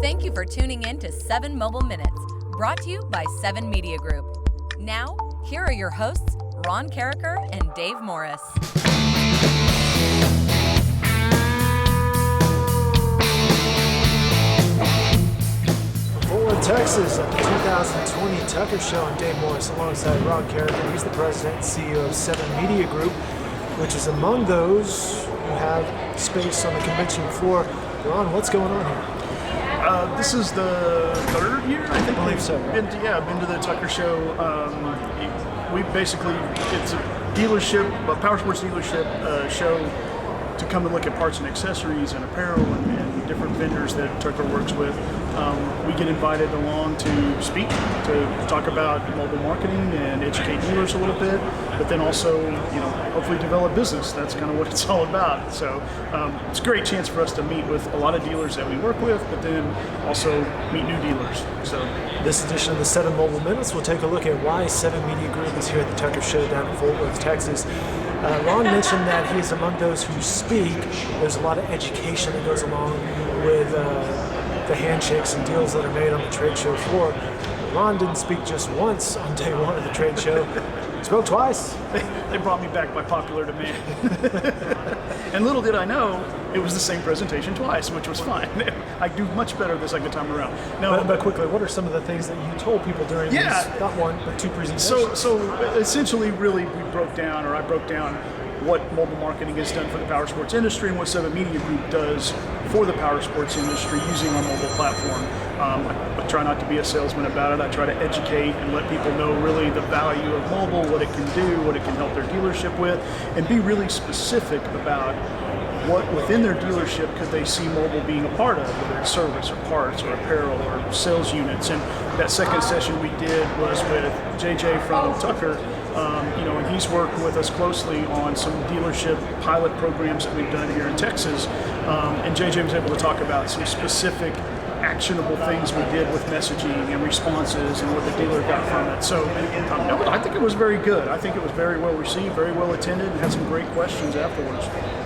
Thank you for tuning in to 7 Mobile Minutes, brought to you by 7 Media Group. Now, here are your hosts, Ron Cariker and Dave Morris. Fort Worth, Texas, at the 2020 Tucker Show. I'm Dave Morris alongside Ron Cariker. He's the president and CEO of 7 Media Group, which is among those who have space on the convention floor. Ron, what's going on here? This is the third year, I think. I believe so. Been to the Tucker Show. We basically, it's a dealership, a power sports dealership show to come and look at parts and accessories and apparel and different vendors that Tucker works with. We get invited along to speak, to talk about mobile marketing and educate dealers a little bit, but then also, hopefully develop business. That's kind of what it's all about. So it's a great chance for us to meet with a lot of dealers that we work with, but then also meet new dealers. So this edition of the 7 Mobile Minutes, we'll take a look at why 7 Media Group is here at the Tucker Show down in Fort Worth, Texas. Ron mentioned that he is among those who speak. There's a lot of education that goes along with the handshakes and deals that are made on the trade show floor. Ron didn't speak just once on day one of the trade show. He spoke twice. They brought me back by popular demand. And little did I know, it was the same presentation twice, which was fine. I do much better the second time around. Now, but quickly, what are some of the things that you told people during these, not one, but 2 presentations? So essentially, really, I broke down what mobile marketing has done for the power sports industry and what 7 Media Group does for the power sports industry using our mobile platform. I try not to be a salesman about it. I try to educate and let people know really the value of mobile, what it can do, what it can help their dealership with, and be really specific about what within their dealership could they see mobile being a part of, whether it's service or parts or apparel or sales units. And that second session we did was with JJ from Tucker, and he's worked with us closely on some dealership pilot programs that we've done here in Texas. And JJ was able to talk about some specific actionable things we did with messaging and responses and what the dealer got from it. So I think it was very good. I think it was very well received, very well attended, and had some great questions afterwards.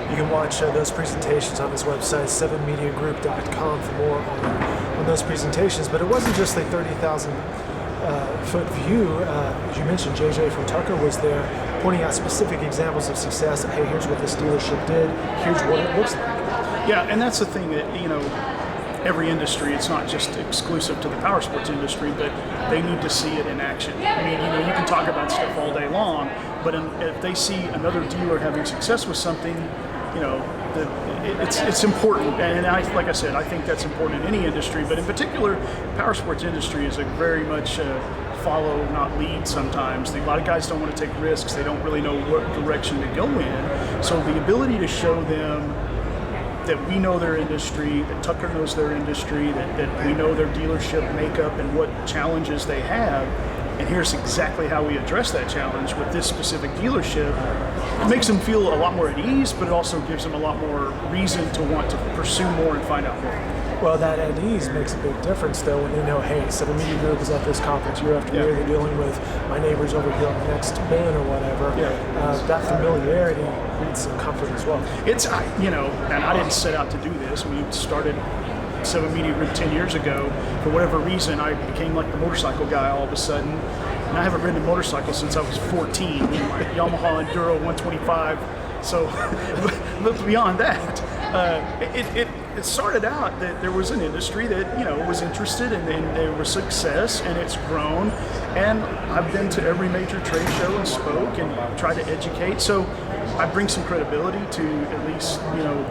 You can watch those presentations on his website, 7mediagroup.com, for more on those presentations. But it wasn't just a 30,000 foot view. As you mentioned, JJ from Tucker was there pointing out specific examples of success. Hey, here's what this dealership did. Here's what it looks like. Yeah, and that's the thing that, every industry, it's not just exclusive to the power sports industry, but they need to see it in action. I mean, you can talk about stuff all day long, but if they see another dealer having success with something, it's important. And like I said, I think that's important in any industry, but in particular, power sports industry is a very much follow, not lead sometimes. A lot of guys don't want to take risks. They don't really know what direction to go in. So the ability to show them that we know their industry, that Tucker knows their industry, that we know their dealership makeup and what challenges they have, and here's exactly how we address that challenge with this specific dealership. It makes them feel a lot more at ease, but it also gives them a lot more reason to want to pursue more and find out more. Well, that at ease makes a big difference, though, when they know, hey, 7 Media Group is at this conference year after year. They're dealing with my neighbors over here on the next bin or whatever. That familiarity breeds some comfort as well. It's, and I didn't set out to do this. We started 7 Media Group 10 years ago. For whatever reason, I became like the motorcycle guy all of a sudden. And I haven't ridden a motorcycle since I was 14. Yamaha Enduro 125. So, but beyond that, it started out that there was an industry that was interested and there was success, and it's grown. And I've been to every major trade show and spoke and tried to educate. So I bring some credibility to at least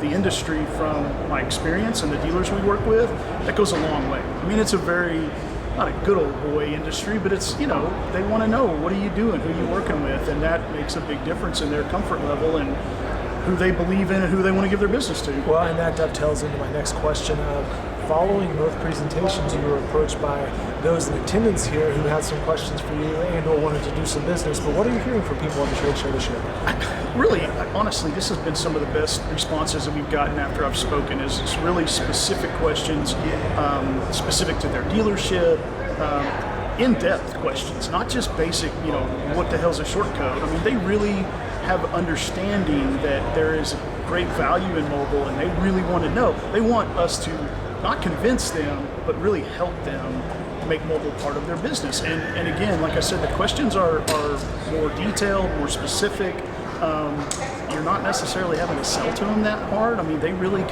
the industry from my experience and the dealers we work with. That goes a long way. I mean, it's a very not a good old boy industry, but it's they want to know what are you doing, who are you working with, and that makes a big difference in their comfort level and who they believe in and who they want to give their business to. Well, and that dovetails into my next question. Following both presentations, you were approached by those in attendance here who had some questions for you and or wanted to do some business. But what are you hearing from people on the trade show this year? Honestly, this has been some of the best responses that we've gotten after I've spoken. Is really specific questions, specific to their dealership, in-depth questions, not just basic, what the hell's a short code. I mean, they really have understanding that there is great value in mobile, and they really want to know. They want us to not convince them, but really help them make mobile part of their business. And again, like I said, the questions are more detailed, more specific. You're not necessarily having to sell to them that hard. I mean, they really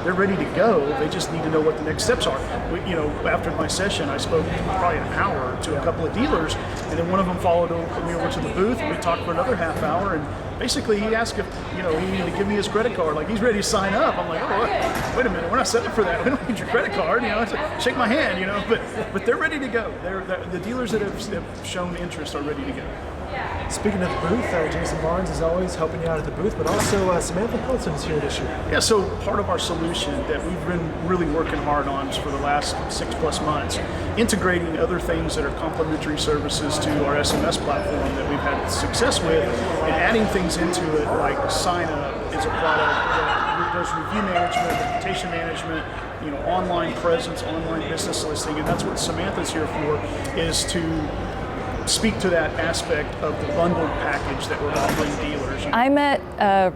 they're ready to go. They just need to know what the next steps are. After my session, I spoke probably an hour to a couple of dealers, and then one of them followed me over to the booth, and we talked for another half hour. And basically, he asked if he needed to give me his credit card. Like, he's ready to sign up. I'm like, oh, wait a minute, we're not setting up for that. We don't need your credit card. It's like, shake my hand. But they're ready to go. They're the dealers that have shown interest are ready to go. Speaking of the booth, Jason Barnes is always helping you out at the booth, but also Samantha Pelton is here this year. Yeah, so part of our solution that we've been really working hard on for the last 6+ months, integrating other things that are complementary services to our SMS platform that we've had success with, and adding things into it like Synup is a product that does review management, reputation management, online presence, online business listing, and that's what Samantha's here for, is to speak to that aspect of the bundled package that we're offering dealers. I met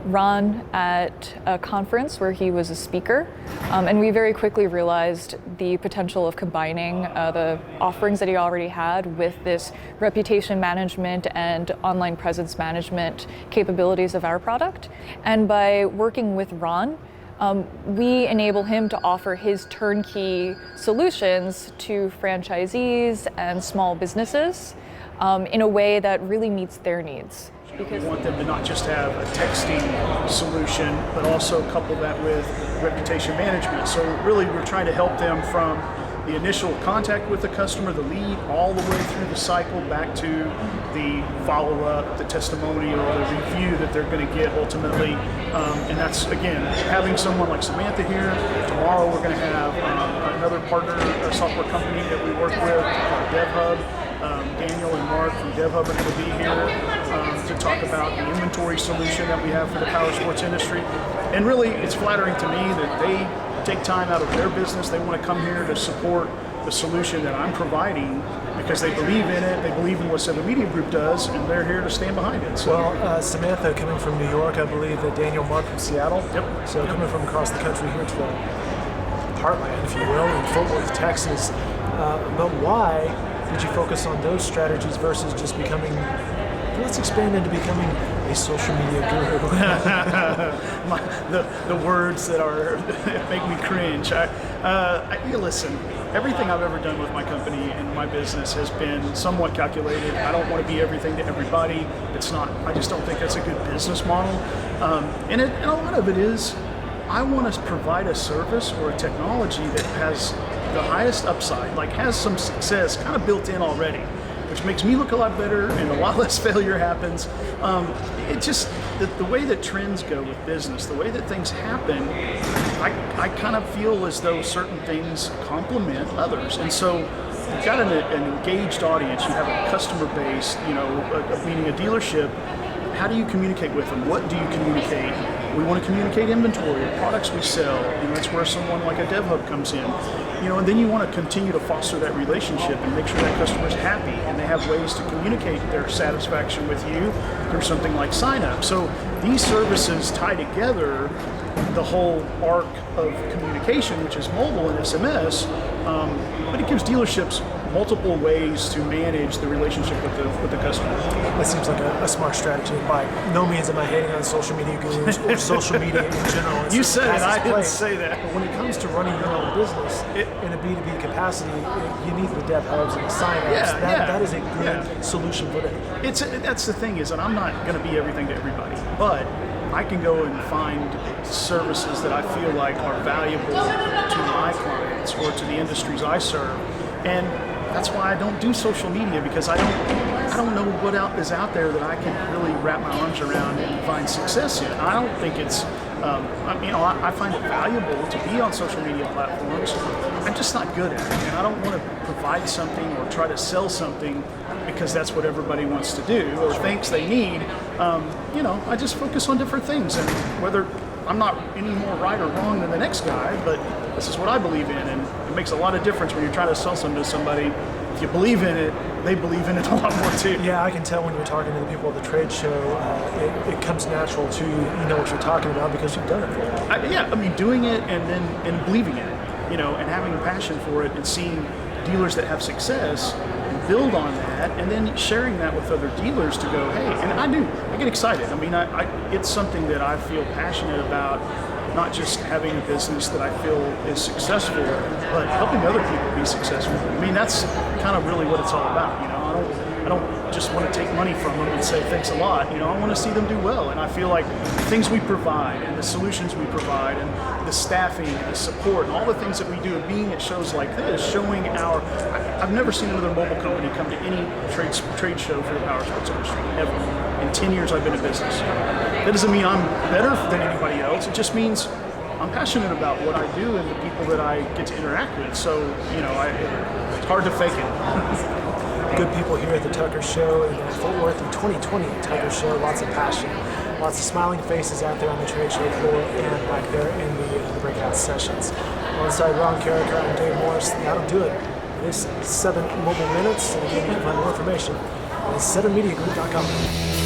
Ron at a conference where he was a speaker, and we very quickly realized the potential of combining the offerings that he already had with this reputation management and online presence management capabilities of our product. And by working with Ron, we enable him to offer his turnkey solutions to franchisees and small businesses in a way that really meets their needs. Because we want them to not just have a texting solution, but also couple that with reputation management. So really, we're trying to help them from the initial contact with the customer, the lead, all the way through the cycle back to the follow-up, the testimonial, the review that they're going to get ultimately. And that's, again, having someone like Samantha here. Tomorrow we're going to have another partner, a software company that we work with called DevHub. Daniel and Mark from DevHub are going to be here to talk about the inventory solution that we have for the power sports industry. And really, it's flattering to me that they take time out of their business. They want to come here to support the solution that I'm providing because they believe in it, they believe in what 7 Media Group does, and they're here to stand behind it. So. Well, Samantha coming from New York, I believe that Daniel Mark from Seattle. Yep. So coming from across the country here to the heartland, if you will, in Fort Worth, Texas. But why did you focus on those strategies versus just becoming, let's expand into becoming a social media guru? the words that are make me cringe. Listen, everything I've ever done with my company and my business has been somewhat calculated. I don't want to be everything to everybody. It's not. I just don't think that's a good business model. And a lot of it is, I want to provide a service or a technology that has the highest upside, like has some success kind of built in already, which makes me look a lot better and a lot less failure happens. It just, the way that trends go with business, the way that things happen, I kind of feel as though certain things complement others. And so you've got an engaged audience, you have a customer base, meaning a dealership. How do you communicate with them? What do you communicate? We want to communicate inventory, products we sell. That's where someone like a DevHub comes in. And then you want to continue to foster that relationship and make sure that customer's happy, and they have ways to communicate their satisfaction with you through something like Synup. So these services tie together the whole arc of communication, which is mobile and SMS, but it gives dealerships multiple ways to manage the relationship with the customer. That seems like a smart strategy. By no means am I hating on social media gurus or social media in general. You said it, I didn't say that. But when it comes to running your own business in a B2B capacity, you need the DevHubs and the Synups. That is a good solution for that. That's the thing is that I'm not going to be everything to everybody, but I can go and find services that I feel like are valuable to my clients or to the industries I serve. And that's why I don't do social media, because I don't know what is out there that I can really wrap my arms around and find success in. I don't think it's, I find it valuable to be on social media platforms. I'm just not good at it, and I don't want to provide something or try to sell something because that's what everybody wants to do or thinks they need. I just focus on different things, and whether I'm not any more right or wrong than the next guy, but this is what I believe in, and it makes a lot of difference when you're trying to sell something to somebody. If you believe in it, they believe in it a lot more too. Yeah, I can tell when you're talking to the people at the trade show, it comes natural to you know what you're talking about because you've done it for a while. Doing it and believing in it. and having a passion for it and seeing dealers that have success and build on that, and then sharing that with other dealers to go, hey, and I get excited. I mean, it's something that I feel passionate about, not just having a business that I feel is successful, but helping other people be successful. I mean, that's kind of really what it's all about. I don't just want to take money from them and say thanks a lot. I want to see them do well, and I feel like the things we provide and the solutions we provide and the staffing and the support and all the things that we do, being at shows like this, showing I've never seen another mobile company come to any trade show for the power sports industry, ever. In 10 years I've been in business. That doesn't mean I'm better than anybody else. It just means I'm passionate about what I do and the people that I get to interact with. So, it's hard to fake it. Good people here at the Tucker Show in Fort Worth in 2020 Tucker Show. Lots of passion, lots of smiling faces out there on the trade show floor and back there in the breakout sessions. Alongside Ron Cariker, I'm Dave Morris. That'll do it. This is 7 Mobile Minutes. And again, you can find more information at 7mediagroup.com.